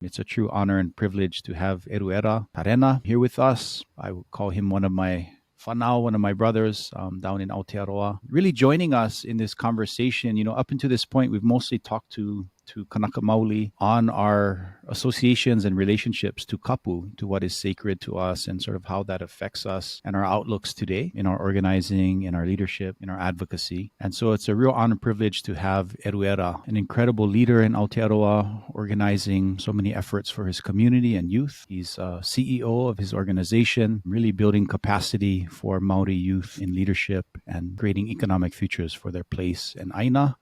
It's a true honor and privilege to have Eruera Tarena here with us. I would call him one of my one of my brothers down in Aotearoa, really joining us in this conversation. Up until this point, we've mostly talked to Kanaka Maoli on our associations and relationships to KAPU, to what is sacred to us and sort of how that affects us and our outlooks today in our organizing, in our leadership, in our advocacy. And so it's a real honor and privilege to have Eruera, an incredible leader in Aotearoa, organizing so many efforts for his community and youth. He's CEO of his organization, really building capacity for Maori youth in leadership and creating economic futures for their place in Aina,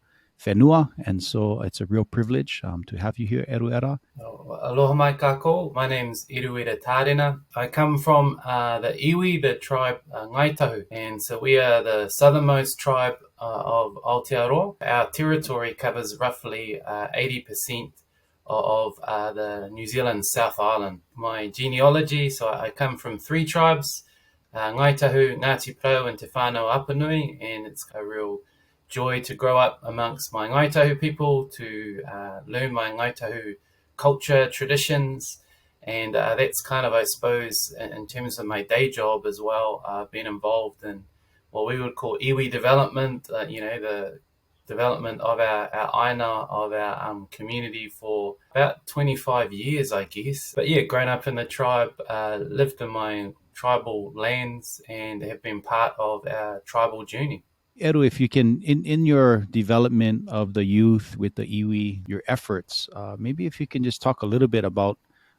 Whenua, and so it's a real privilege to have you here, Eruera. Aloha mai kako. My name's Eruera Tarena. I come from the iwi, the tribe Ngaitahu, and so we are the southernmost tribe of Aotearoa. Our territory covers roughly 80% of the New Zealand South Island. My genealogy, so I come from 3 tribes, Ngaitahu, Ngāti Porou, and Te Whānau Apanui, and it's a real joy to grow up amongst my Ngaitahu people, to learn my Ngaitahu culture, traditions, and that's kind of, I suppose, in terms of my day job as well. I've been involved in what we would call iwi development, the development of our aina, of our community for about 25 years, I guess. But yeah, grown up in the tribe, lived in my tribal lands, and have been part of our tribal journey. Eru, if you can, in your development of the youth with the iwi, your efforts, maybe if you can just talk a little bit about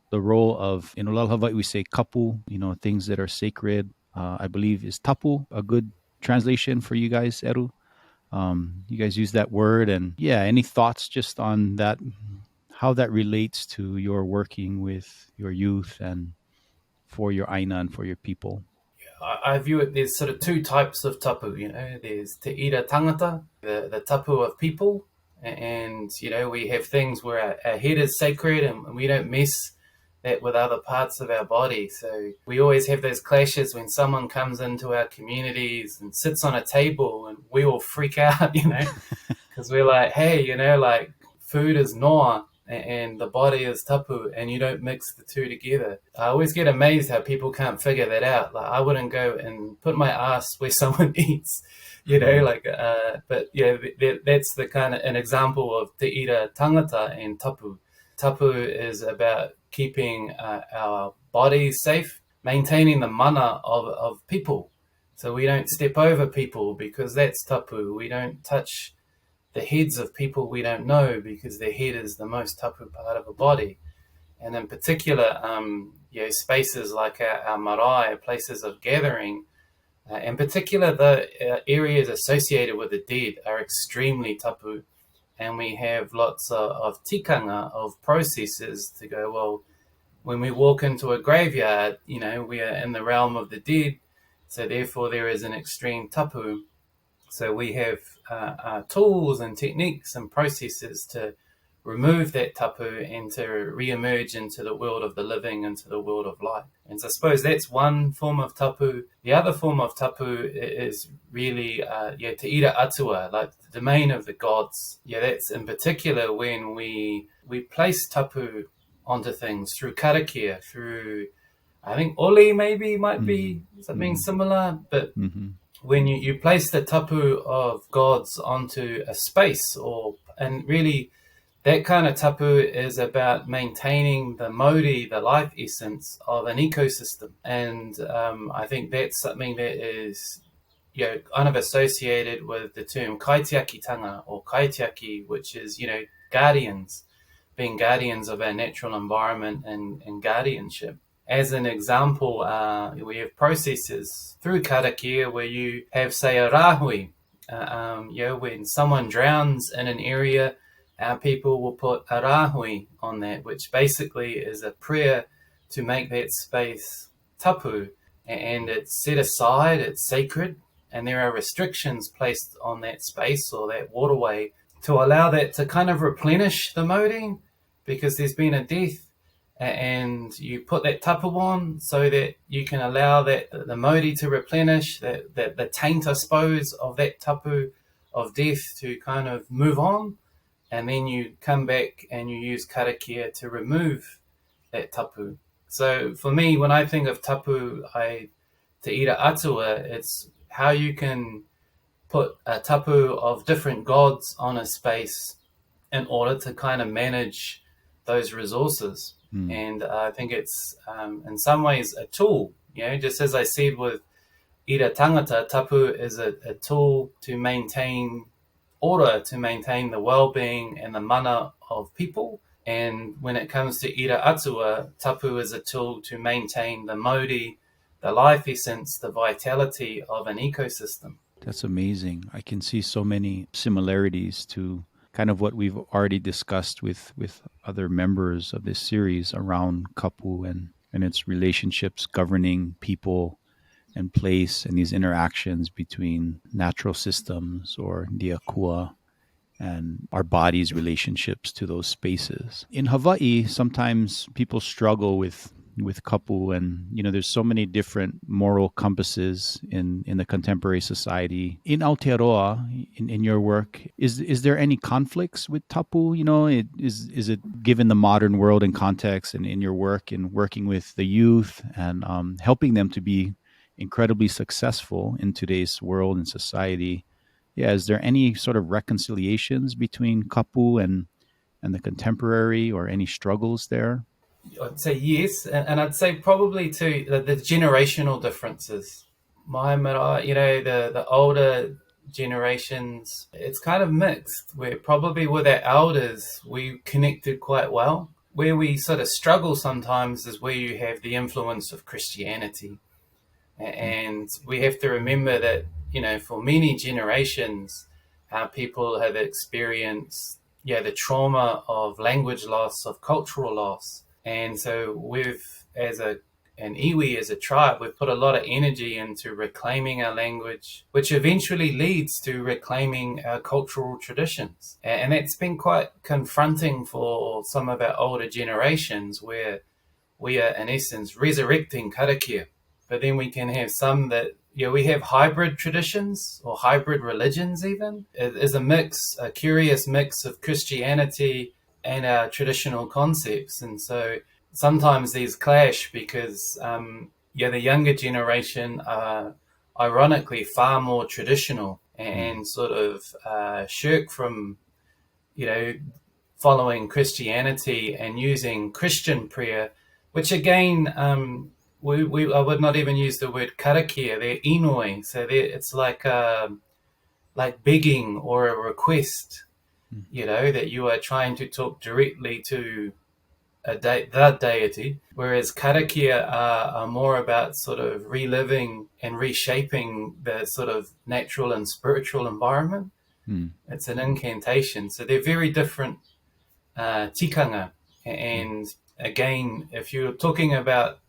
the role of, in Olel Hawaii, we say kapu, things that are sacred. I believe is tapu a good translation for you guys, Eru? You guys use that word, and yeah, any thoughts just on that, how that relates to your working with your youth and for your aina and for your people? I view it, there's sort of 2 types of tapu, there's te ira tangata, the tapu of people, and, we have things where our head is sacred and we don't mess that with other parts of our body. So we always have those clashes when someone comes into our communities and sits on a table and we all freak out, because we're like, hey, like food is noa, and the body is tapu, and you don't mix the 2 together. I always get amazed how people can't figure that out. Like, I wouldn't go and put my ass where someone eats, but yeah, that's the kind of an example of te ira tangata and tapu. Tapu is about keeping our bodies safe, maintaining the mana of people. So we don't step over people, because that's tapu. We don't touch the heads of people we don't know, because their head is the most tapu part of a body. And in particular, spaces like our marae, places of gathering, in particular the areas associated with the dead, are extremely tapu. And we have lots of tikanga, of processes to go, well, when we walk into a graveyard, we are in the realm of the dead, so therefore there is an extreme tapu. So we have tools and techniques and processes to remove that tapu and to re-emerge into the world of the living, into the world of life. And so I suppose that's one form of tapu. The other form of tapu is really te ira atua, like the domain of the gods. Yeah, that's in particular when we place tapu onto things through karakia, through, I think oli maybe might be something similar, but when you place the tapu of gods onto a space, and really that kind of tapu is about maintaining the mauri, the life essence of an ecosystem. And I think that's something that is kind of associated with the term kaitiakitanga or kaitiaki, which is, guardians, being guardians of our natural environment and guardianship. As an example, we have processes through karakia where you have, say, a rahui. When someone drowns in an area, our people will put a rahui on that, which basically is a prayer to make that space tapu. And it's set aside, it's sacred, and there are restrictions placed on that space or that waterway to allow that to kind of replenish the mauri, because there's been a death. And you put that tapu on so that you can allow that the mauri to replenish, that the taint, I suppose, of that tapu of death to kind of move on. and then you come back and you use karakia to remove that tapu. So for me, when I think of tapu, te ira atua, it's how you can put a tapu of different gods on a space in order to kind of manage those resources. Mm. And I think it's in some ways a tool. Just as I said with ira tangata, tapu is a tool to maintain order, to maintain the well-being and the mana of people. And when it comes to ira atua, tapu is a tool to maintain the mauri, the life essence, the vitality of an ecosystem. That's amazing. I can see so many similarities to kind of what we've already discussed with other members of this series around kapu and its relationships governing people and place and these interactions between natural systems or the akua and our body's relationships to those spaces. In Hawaii, sometimes people struggle with kapu, and there's so many different moral compasses in the contemporary society. In Aotearoa, in your work, is there any conflicts with tapu? Is it given the modern world and context, and in your work in working with the youth and helping them to be incredibly successful in today's world and society? Yeah, is there any sort of reconciliations between kapu and the contemporary, or any struggles there? I'd say yes, and I'd say probably too the generational differences. My mara, the older generations, it's kind of mixed. Where probably with our elders, we connected quite well. Where we sort of struggle sometimes is where you have the influence of Christianity, and we have to remember that for many generations, our people have experienced the trauma of language loss, of cultural loss. And so we've, as an iwi, as a tribe, we've put a lot of energy into reclaiming our language, which eventually leads to reclaiming our cultural traditions. And that's been quite confronting for some of our older generations, where we are, in essence, resurrecting karakia. But then we can have some that, we have hybrid traditions or hybrid religions, even. It is a curious mix of Christianity and our traditional concepts. And so sometimes these clash because, the younger generation are ironically far more traditional Mm. and sort of shirk from, you know, following Christianity and using Christian prayer, which again, I would not even use the word karakia. They're inui, so it's like begging or a request. Mm. That you are trying to talk directly to the deity, whereas karakia are more about sort of reliving and reshaping the sort of natural and spiritual environment. Mm. It's an incantation, so they're very different tikanga. Mm. And again, if you're talking about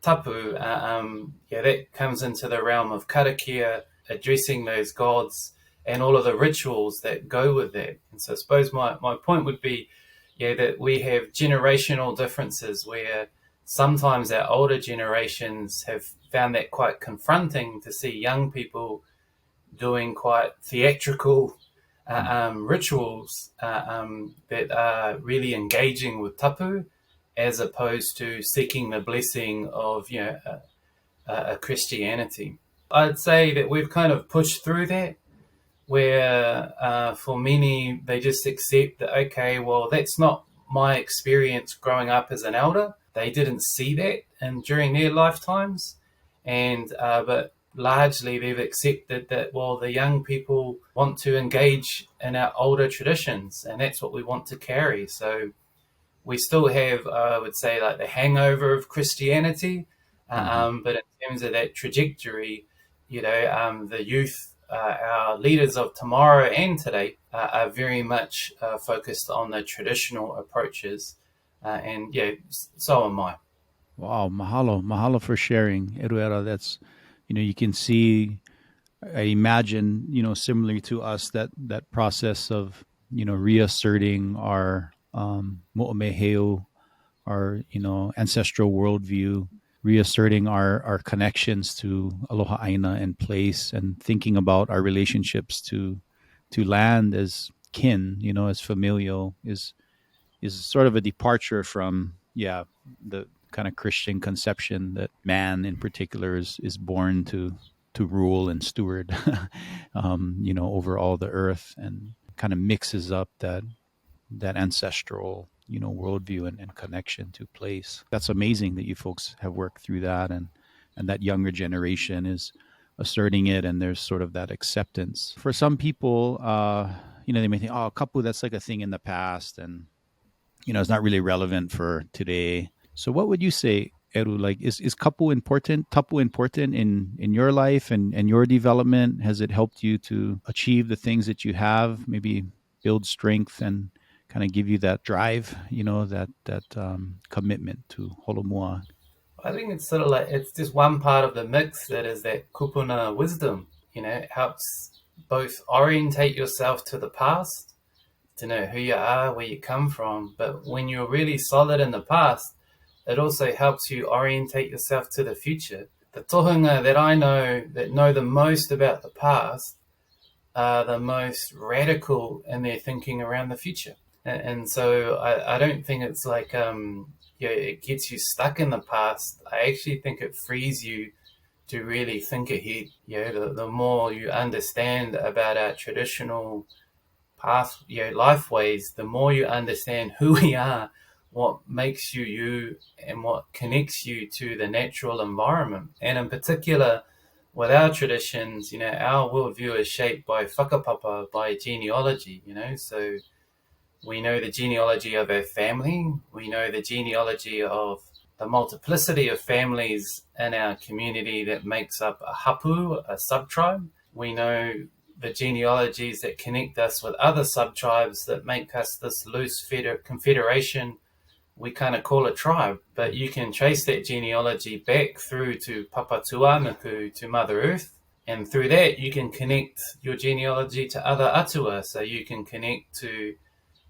tapu, that comes into the realm of karakia, addressing those gods and all of the rituals that go with that. And so I suppose my point would be, that we have generational differences where sometimes our older generations have found that quite confronting to see young people doing quite theatrical Mm. rituals that are really engaging with tapu, as opposed to seeking the blessing of a Christianity. I'd say that we've kind of pushed through that, where for many they just accept that, okay, well, that's not my experience growing up as an elder. They didn't see that and during their lifetimes, and but largely they've accepted that, well, the young people want to engage in our older traditions, and that's what we want to carry. So we still have, I would say, like the hangover of Christianity, Mhm. but in terms of that trajectory, the youth, our leaders of tomorrow and today, are very much focused on the traditional approaches, and so am I. Wow, mahalo for sharing, Eruera. That's, you can see. I imagine, similarly to us, that process of reasserting our mo'omeheu, our ancestral worldview, reasserting our connections to aloha aina and place, and thinking about our relationships to land as kin, as familial, is sort of a departure from, the kind of Christian conception that man in particular is born to rule and steward, over all the earth, and kind of mixes up that ancestral, worldview and connection to place. That's amazing that you folks have worked through that, and that younger generation is asserting it, and there's sort of that acceptance. For some people, they may think, oh, kapu, that's like a thing in the past, and it's not really relevant for today. So what would you say, Eru? Like, is kapu important, tapu important in your life and your development? Has it helped you to achieve the things that you have, maybe build strength and kind of give you that drive, that commitment to holomua? I think it's sort of like it's just one part of the mix that is that kupuna wisdom. It helps both orientate yourself to the past, to know who you are, where you come from. But when you're really solid in the past, it also helps you orientate yourself to the future. The tohunga that I know that know the most about the past are the most radical in their thinking around the future. And so I don't think it's like it gets you stuck in the past. I actually think it frees you to really think ahead. The more you understand about our traditional path, life ways, the more you understand who we are, what makes you you, and what connects you to the natural environment. And in particular, with our traditions, our worldview is shaped by whakapapa, by genealogy, so we know the genealogy of our family. We know the genealogy of the multiplicity of families in our community that makes up a hapu, a sub-tribe. We know the genealogies that connect us with other sub-tribes that make us this loose confederation we kind of call a tribe. But you can trace that genealogy back through to Papa Tuanuku, to Mother Earth. And through that, you can connect your genealogy to other atua. So you can connect to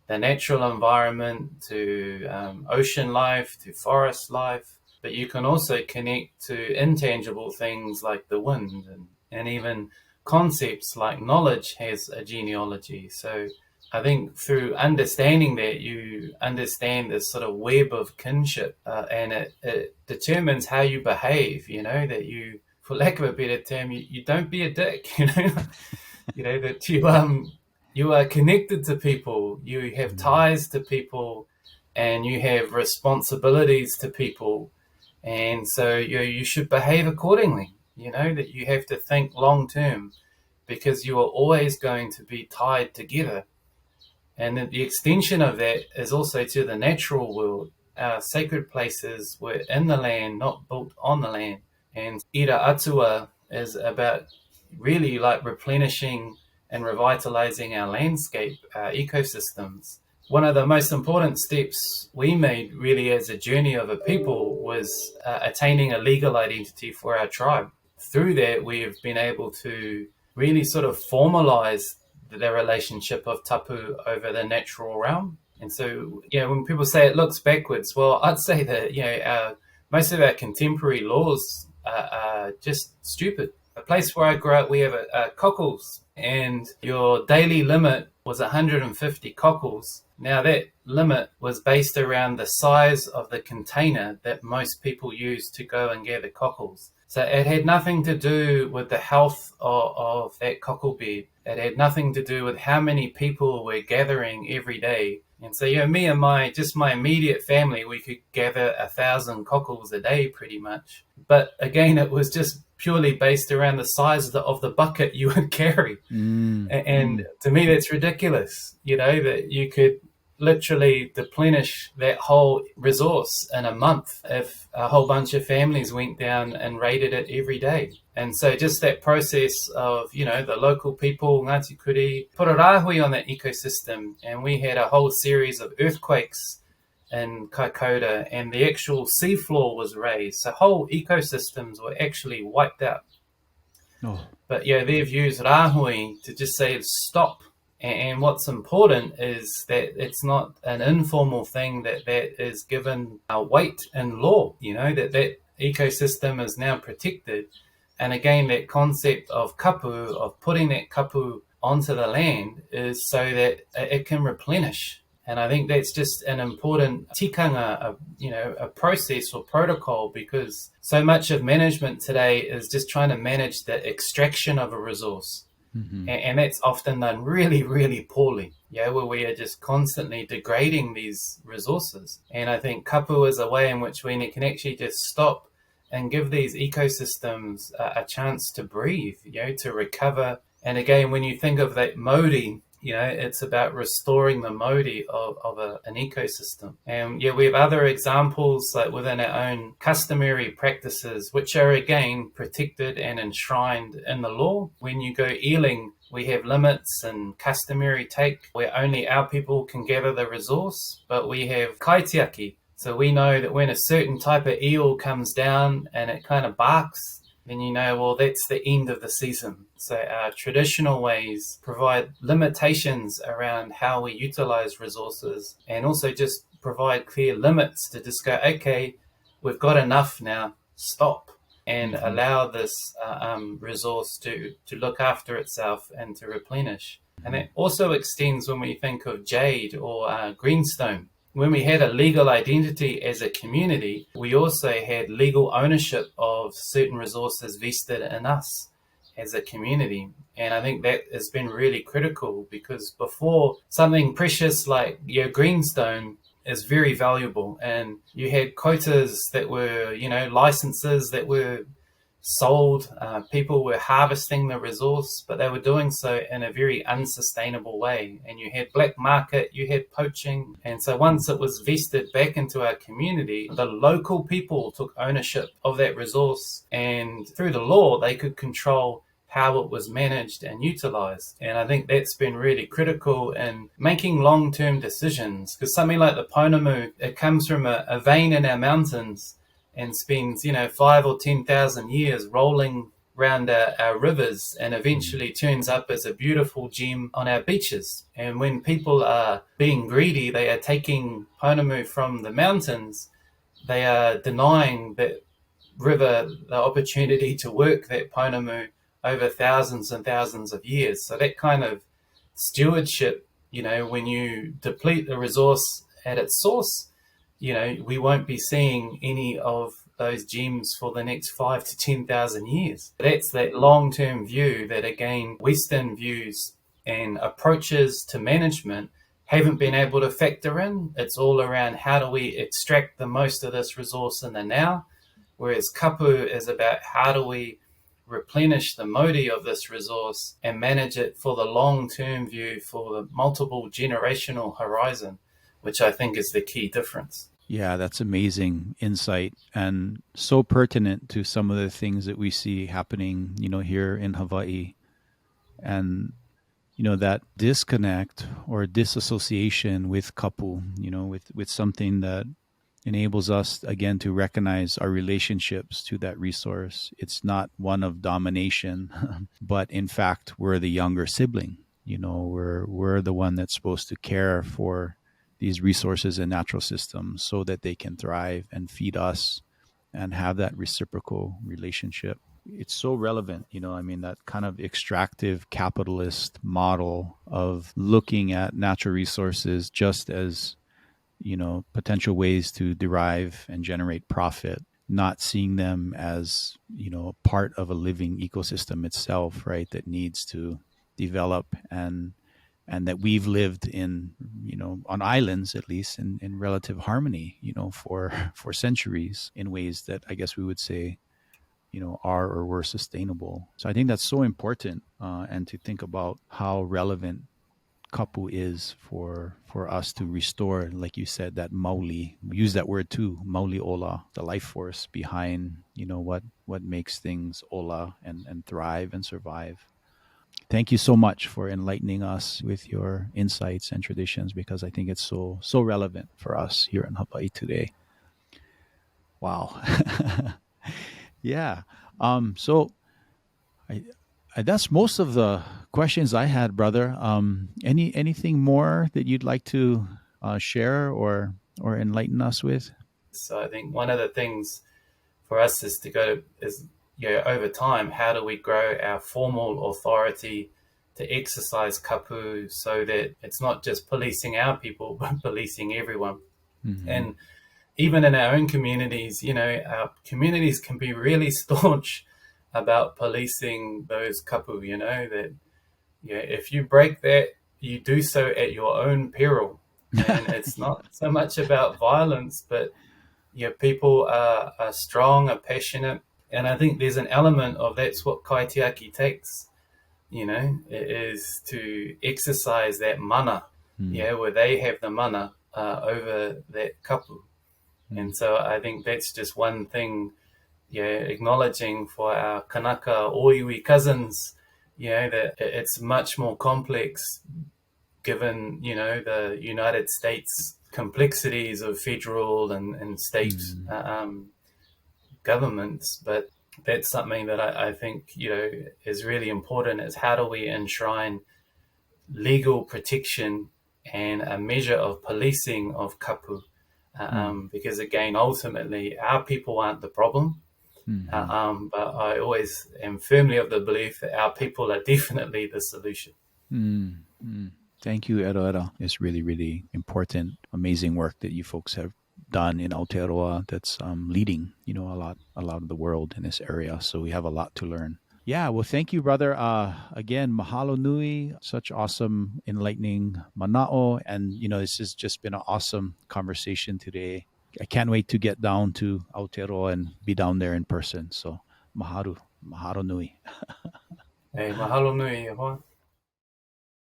the natural environment, to ocean life, to forest life. But you can also connect to intangible things like the wind, and even concepts like knowledge has a genealogy. So I think through understanding that, you understand this sort of web of kinship, and it determines how you behave, that you, for lack of a better term, you don't be a dick, that you are connected to people, you have ties to people, and you have responsibilities to people. And so you should behave accordingly, that you have to think long term, because you are always going to be tied together. And the extension of that is also to the natural world. Our sacred places were in the land, not built on the land. And Ira Atua is about really like replenishing and revitalizing our landscape, our ecosystems. One of the most important steps we made really as a journey of a people was attaining a legal identity for our tribe. Through that, we've been able to really sort of formalize the relationship of tapu over the natural realm. And so, when people say it looks backwards, well, I'd say that, most of our contemporary laws are just stupid. The place where I grew up, we have a cockles, and your daily limit was 150 cockles. Now, that limit was based around the size of the container that most people use to go and gather cockles. So it had nothing to do with the health of that cockle bed. It had nothing to do with how many people were gathering every day. And so, me and my immediate family, we could gather 1,000 cockles a day pretty much. But again, it was just purely based around the size of the bucket you would carry. And to me, that's ridiculous, that you could literally deplenish that whole resource in a month if a whole bunch of families went down and raided it every day. And so just that process of, the local people, Ngāti Kuri, put a rāhui on that ecosystem, and we had a whole series of earthquakes in Kaikoura, and the actual seafloor was raised. So whole ecosystems were actually wiped out. Oh. But they've used rāhui to just say stop. And what's important is that it's not an informal thing, that is given weight in law, that ecosystem is now protected. And again, that concept of kapu, of putting that kapu onto the land is so that it can replenish. And I think that's just an important tikanga, a process or protocol, because so much of management today is just trying to manage the extraction of a resource. Mm-hmm. And that's often done really, really poorly, where we are just constantly degrading these resources. And I think kapu is a way in which we can actually just stop and give these ecosystems a chance to breathe, to recover. And again, when you think of that modi, it's about restoring the modi of an ecosystem. And we have other examples like within our own customary practices, which are again protected and enshrined in the law. When you go eeling, we have limits and customary take where only our people can gather the resource, but we have kaitiaki. So we know that when a certain type of eel comes down and it kind of barks, then well, that's the end of the season. So our traditional ways provide limitations around how we utilize resources, and also just provide clear limits to just go, okay, we've got enough now, stop, and Mm-hmm. allow this resource to look after itself and to replenish. And Mm-hmm. that also extends when we think of jade or greenstone. When we had a legal identity as a community, we also had legal ownership of certain resources vested in us as a community. And I think that has been really critical, because before, something precious like your greenstone is very valuable, and you had quotas that were, licenses that were sold. People were harvesting the resource, but they were doing so in a very unsustainable way. And you had black market, you had poaching. And so once it was vested back into our community, the local people took ownership of that resource. And through the law, they could control how it was managed and utilized. And I think that's been really critical in making long-term decisions, because something like the Pounamu, it comes from a vein in our mountains and spends 5 or 10,000 years rolling around our rivers, and eventually turns up as a beautiful gem on our beaches. And when people are being greedy, they are taking Pounamu from the mountains, they are denying that river the opportunity to work that Pounamu over thousands and thousands of years. So that kind of stewardship, when you deplete the resource at its source, we won't be seeing any of those gems for the next 5 to 10,000 years. That's that long-term view that, again, Western views and approaches to management haven't been able to factor in. It's all around how do we extract the most of this resource in the now, whereas kapu is about how do we replenish the modi of this resource and manage it for the long-term view, for the multiple generational horizon, which I think is the key difference. Yeah, that's amazing insight and so pertinent to some of the things that we see happening, here in Hawaii. And, that disconnect or disassociation with kapu, with something that enables us again to recognize our relationships to that resource. It's not one of domination, but in fact, we're the younger sibling. We're the one that's supposed to care for these resources and natural systems so that they can thrive and feed us and have that reciprocal relationship. It's so relevant, I mean, that kind of extractive capitalist model of looking at natural resources just as potential ways to derive and generate profit, not seeing them as part of a living ecosystem itself, right, that needs to develop, and that we've lived in, on islands at least, in relative harmony, for centuries, in ways that I guess we would say are or were sustainable. So I think that's so important, and to think about how relevant kapu is for us to restore, like you said, that mauli. We use that word too, mauli ola, the life force behind what makes things ola and thrive and survive. Thank you so much for enlightening us with your insights and traditions, because I think it's so relevant for us here in Hawaii today. Wow. Yeah. So I, that's most of the questions I had, brother. Anything more that you'd like to share or enlighten us with? So I think one of the things for us is over time, how do we grow our formal authority to exercise kapu so that it's not just policing our people, but policing everyone. Mm-hmm. And even in our own communities, our communities can be really staunch about policing those kapu, that if you break that, you do so at your own peril. And it's not so much about violence, but people are strong, are passionate. And I think there's an element of that's what kaitiaki takes, is to exercise that mana, Mm. where they have the mana over that kapu. Mm. And so I think that's just one thing, acknowledging for our Kanaka Oiwi cousins, that it's much more complex given, the United States complexities of federal and state Mm. governments. But that's something that I think, is really important, is how do we enshrine legal protection and a measure of policing of kapu, Mm. because again, ultimately, our people aren't the problem. Mm-hmm. But I always am firmly of the belief that our people are definitely the solution. Mm. Mm. Thank you, Eruera. It's really, really important, amazing work that you folks have done in Aotearoa that's leading, a lot of the world in this area. So we have a lot to learn. Yeah, well, thank you, brother. Again, mahalo nui. Such awesome, enlightening manao, and this has just been an awesome conversation today. I can't wait to get down to Aotearoa and be down there in person. So, mahalo nui. Hey, mahalo nui, e hoa.